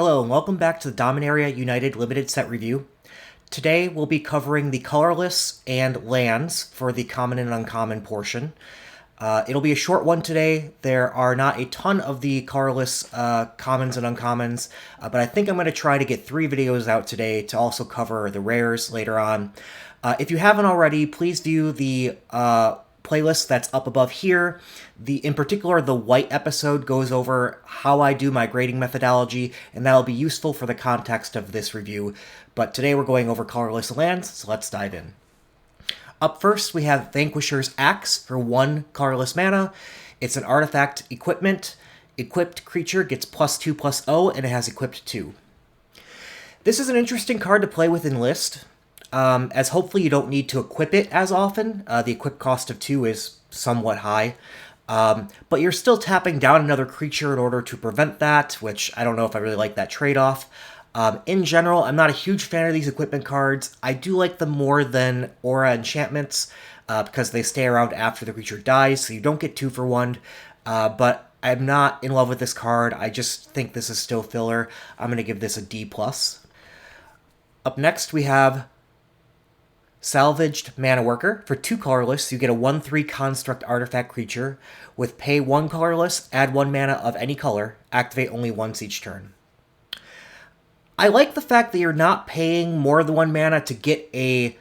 Hello and welcome back to the Dominaria United Limited Set Review. Today we'll be covering the colorless and lands for the common and uncommon portion. It'll be a short one today. There are not a ton of the colorless commons and uncommons, but I think I'm going to try to get 3 videos out today to also cover the rares later on. If you haven't already, please do the playlist that's up above here. In particular, the white episode goes over how I do my grading methodology, and that'll be useful for the context of this review. But today we're going over colorless lands, so let's dive in. Up first, we have Vanquisher's Axe for 1 colorless mana. It's an artifact equipment. Equipped creature gets +2/+0, and it has equipped 2. This is an interesting card to play with in list, as hopefully you don't need to equip it as often. The equip cost of 2 is somewhat high, but you're still tapping down another creature in order to prevent that, which I don't know if I really like that trade-off. In general, I'm not a huge fan of these equipment cards. I do like them more than aura enchantments, because they stay around after the creature dies, so you don't get 2 for 1, but I'm not in love with this card. I just think this is still filler. I'm going to give this a D+. Up next, we have Salvaged Mana Worker. For 2 colorless, you get a 1/3 construct artifact creature. With pay 1 colorless, add 1 mana of any color. Activate only once each turn. I like the fact that you're not paying more than 1 mana to get a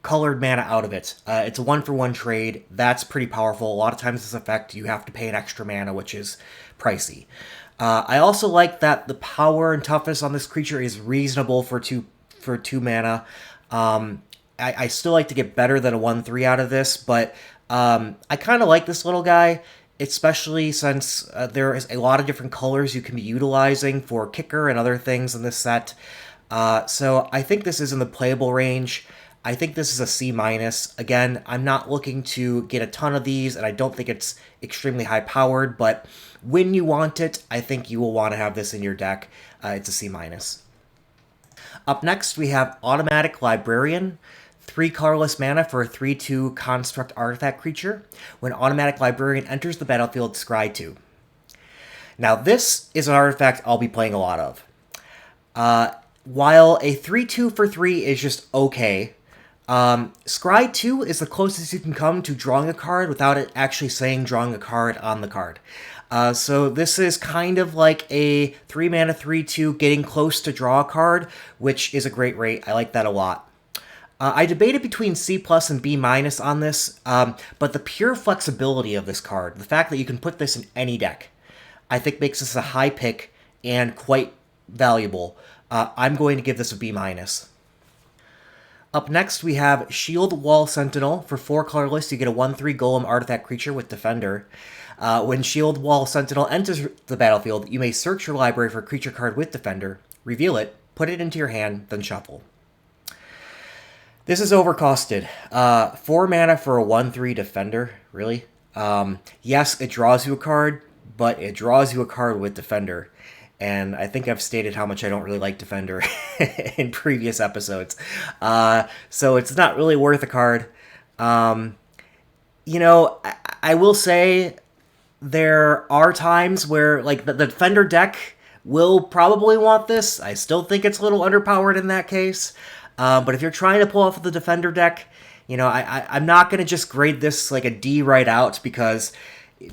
colored mana out of it. It's a 1-for-1 trade. That's pretty powerful. A lot of times this effect, you have to pay an extra mana, which is pricey. I also like that the power and toughness on this creature is reasonable for 2 mana. I still like to get better than a 1/3 out of this, but I kind of like this little guy, especially since there is a lot of different colors you can be utilizing for kicker and other things in this set. So I think this is in the playable range. I think this is a C-. Again, I'm not looking to get a ton of these, and I don't think it's extremely high-powered, but when you want it, I think you will want to have this in your deck. It's a C-. Up next, we have Automatic Librarian. 3 colorless mana for a 3/2 construct artifact creature. When Automatic Librarian enters the battlefield, scry 2. Now, this is an artifact I'll be playing a lot of. While a 3/2 for 3 is just okay, scry 2 is the closest you can come to drawing a card without it actually saying drawing a card on the card. So this is kind of like a 3 mana 3/2 getting close to draw a card, which is a great rate. I like that a lot. I debated between C+ and B- on this, but the pure flexibility of this card, the fact that you can put this in any deck, I think makes this a high pick and quite valuable. I'm going to give this a B-. Up next, we have Shield Wall Sentinel. For 4 colorless, you get a 1/3 golem artifact creature with Defender. When Shield Wall Sentinel enters the battlefield, you may search your library for a creature card with Defender, reveal it, put it into your hand, then shuffle. This is overcosted. 4 mana for a 1/3 Defender, really? Yes, it draws you a card, but it draws you a card with Defender. And I think I've stated how much I don't really like Defender in previous episodes. So it's not really worth a card. You know, I will say there are times where, like, the Defender deck will probably want this. I still think it's a little underpowered in that case. But if you're trying to pull off the Defender deck, you know, I'm not going to just grade this like a D right out, because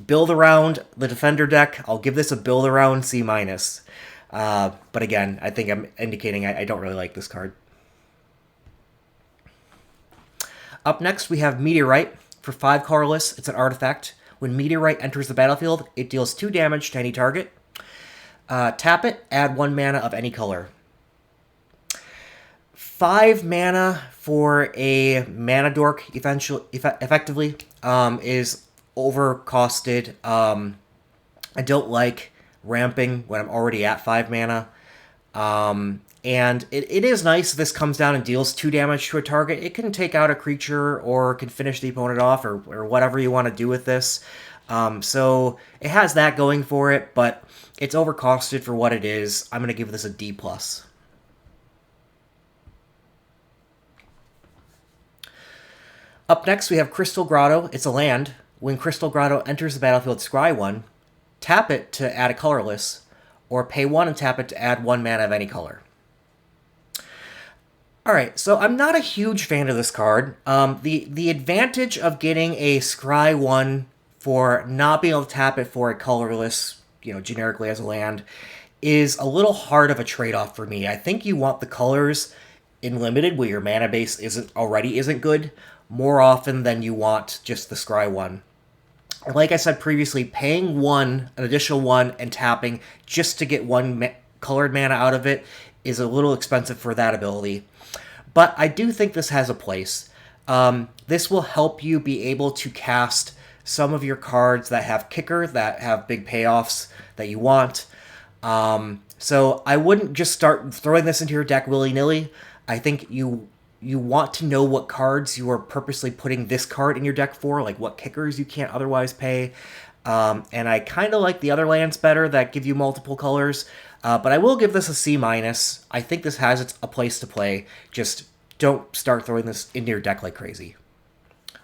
build around the Defender deck, I'll give this a build around C-. But again, I think I'm indicating I don't really like this card. Up next, we have Meteorite. For 5 colorless, it's an artifact. When Meteorite enters the battlefield, it deals 2 damage to any target. Tap it, add 1 mana of any color. 5 mana for a mana dork, effectively, is overcosted. I don't like ramping when I'm already at 5 mana. And it is nice if this comes down and deals 2 damage to a target. It can take out a creature or can finish the opponent off, or whatever you want to do with this. So it has that going for it, but it's overcosted for what it is. I'm going to give this a D+. Up next, we have Crystal Grotto. It's a land. When Crystal Grotto enters the battlefield, scry 1. Tap it to add a colorless. or pay 1 and tap it to add 1 mana of any color. Alright, so I'm not a huge fan of this card. The advantage of getting a Scry 1 for not being able to tap it for a colorless, generically as a land, is a little hard of a trade-off for me. I think you want the colors in limited, where your mana base isn't good, more often than you want just the Scry 1. Like I said previously, paying an additional 1, and tapping just to get 1 colored mana out of it is a little expensive for that ability. But I do think this has a place. This will help you be able to cast some of your cards that have kicker, that have big payoffs that you want. So I wouldn't just start throwing this into your deck willy-nilly. I think you want to know what cards you are purposely putting this card in your deck for, like what kickers you can't otherwise pay. And I kind of like the other lands better that give you multiple colors. But I will give this a C-. I think this has a place to play. Just don't start throwing this into your deck like crazy.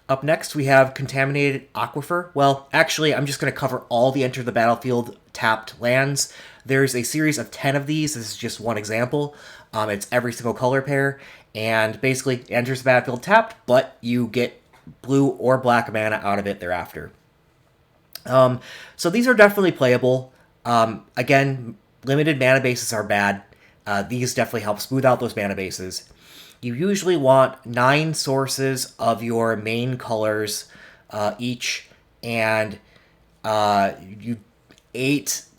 Up next, we have Contaminated Aquifer. Well, actually, I'm just going to cover all the Enter the Battlefield tapped lands. There's a series of 10 of these. This is just one example. It's every single color pair. And basically, it enters the battlefield tapped, but you get blue or black mana out of it thereafter. So these are definitely playable. Again, limited mana bases are bad. These definitely help smooth out those mana bases. You usually want 9 sources of your main colors each, and 8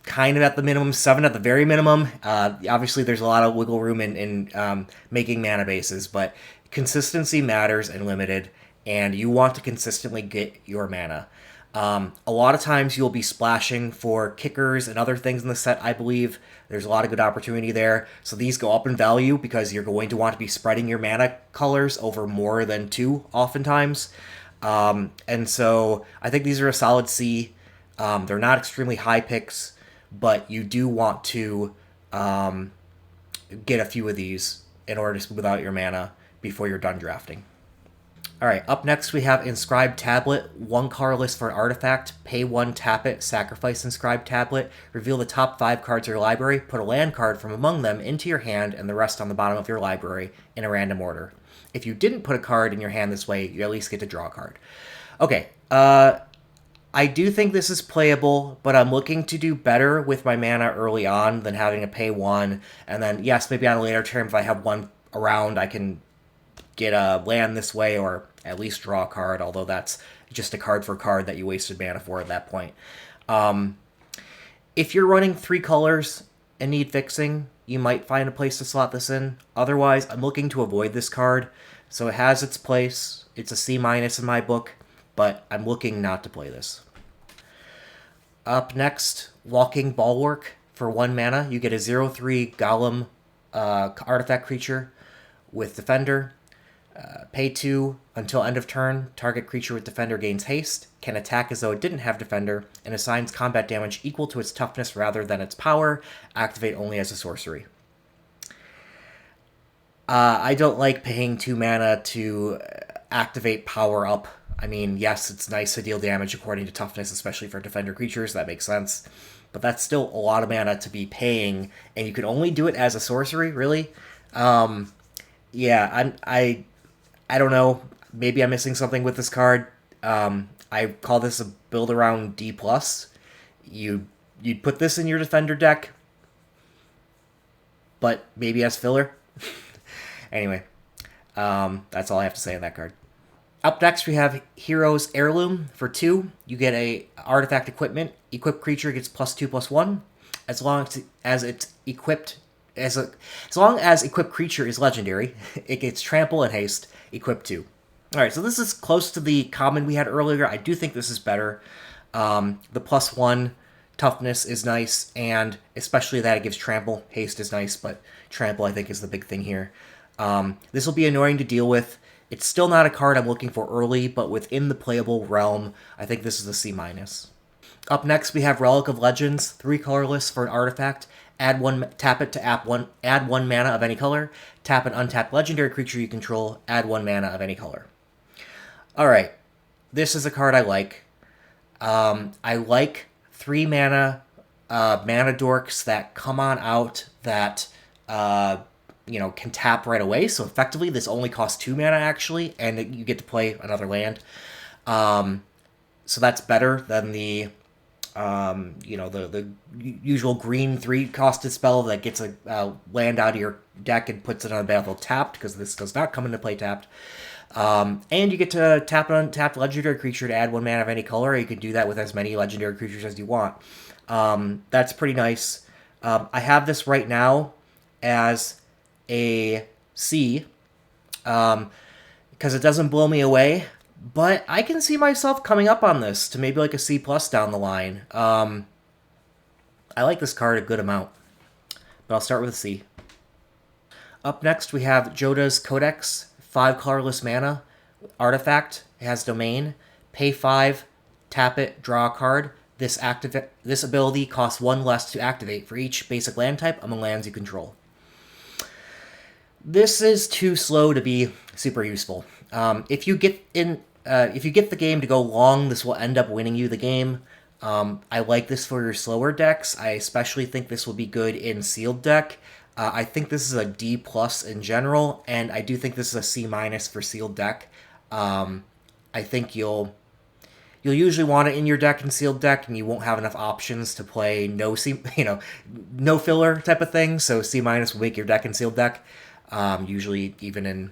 kind of at the minimum, 7 at the very minimum. Obviously, there's a lot of wiggle room in making mana bases, but consistency matters in limited, and you want to consistently get your mana. A lot of times you'll be splashing for kickers and other things in the set, I believe. There's a lot of good opportunity there. So these go up in value because you're going to want to be spreading your mana colors over more than 2 oftentimes. And so I think these are a solid C. They're not extremely high picks, but you do want to get a few of these in order to smooth out your mana before you're done drafting. Alright, up next we have Inscribed Tablet, 1 colorless for an artifact, pay 1, tap it, sacrifice Inscribed Tablet, reveal the top 5 cards of your library, put a land card from among them into your hand and the rest on the bottom of your library in a random order. If you didn't put a card in your hand this way, you at least get to draw a card. Okay, I do think this is playable, but I'm looking to do better with my mana early on than having to pay 1, and then, yes, maybe on a later turn, if I have 1 around, I can get a land this way, or at least draw a card, although that's just a card for card that you wasted mana for at that point. If you're running 3 colors and need fixing, you might find a place to slot this in. Otherwise, I'm looking to avoid this card, so it has its place. It's a C- in my book, but I'm looking not to play this. Up next, Walking Bulwark. For 1 mana, you get a 0/3 Golem artifact creature with Defender. Pay 2 until end of turn. Target creature with Defender gains haste, can attack as though it didn't have Defender, and assigns combat damage equal to its toughness rather than its power. Activate only as a sorcery. I don't like paying 2 mana to activate power up. I mean, yes, it's nice to deal damage according to toughness, especially for Defender creatures. That makes sense. But that's still a lot of mana to be paying, and you can only do it as a sorcery, really? Yeah, I don't know. Maybe I'm missing something with this card. I call this a build around D+. You'd put this in your Defender deck, but maybe as filler. Anyway, that's all I have to say on that card. Up next, we have Hero's Heirloom. For 2, you get a artifact equipment. Equipped creature gets +2/+1. As long as it's equipped, as long as equipped creature is legendary, it gets trample and haste. Equipped 2. Alright, so this is close to the common we had earlier. I do think this is better. The +1 toughness is nice, and especially that it gives trample. Haste is nice, but trample I think is the big thing here. This will be annoying to deal with. It's still not a card I'm looking for early, but within the playable realm, I think this is a C-. Up next, we have Relic of Legends, 3 colorless for an artifact. Tap it to add 1 mana of any color. Tap an untapped legendary creature you control. Add 1 mana of any color. Alright, this is a card I like. I like 3 mana mana dorks that come on out that can tap right away. So effectively, this only costs 2 mana actually, and you get to play another land. So that's better than the the usual green 3-costed spell that gets a land out of your deck and puts it on the battlefield tapped, because this does not come into play tapped. And you get to tap an untapped legendary creature to add 1 mana of any color. You can do that with as many legendary creatures as you want. That's pretty nice. I have this right now as a C, because it doesn't blow me away. But I can see myself coming up on this to maybe like a C+ down the line. I like this card a good amount, but I'll start with a C. Up next, we have Joda's Codex, 5 colorless mana, artifact. It has domain. Pay 5, tap it, draw a card. This ability costs 1 less to activate for each basic land type among lands you control. This is too slow to be super useful. If you get the game to go long, this will end up winning you the game. I like this for your slower decks. I especially think this will be good in sealed deck. I think this is a D+ in general, and I do think this is a C- for sealed deck. I think you'll usually want it in your deck in sealed deck, and you won't have enough options to play no filler type of thing. So C- will make your deck in sealed deck. Usually even in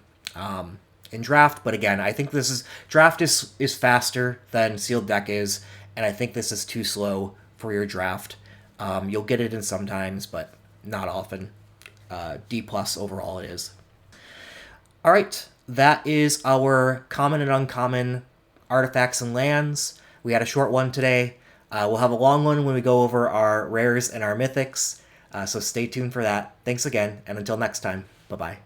draft, but again, I think draft is faster than sealed deck is, and I think this is too slow for your draft. You'll get it in sometimes, but not often. D+ overall it is. All right, that is our common and uncommon artifacts and lands. We had a short one today. We'll have a long one when we go over our rares and our mythics, so stay tuned for that. Thanks again, and until next time, bye-bye.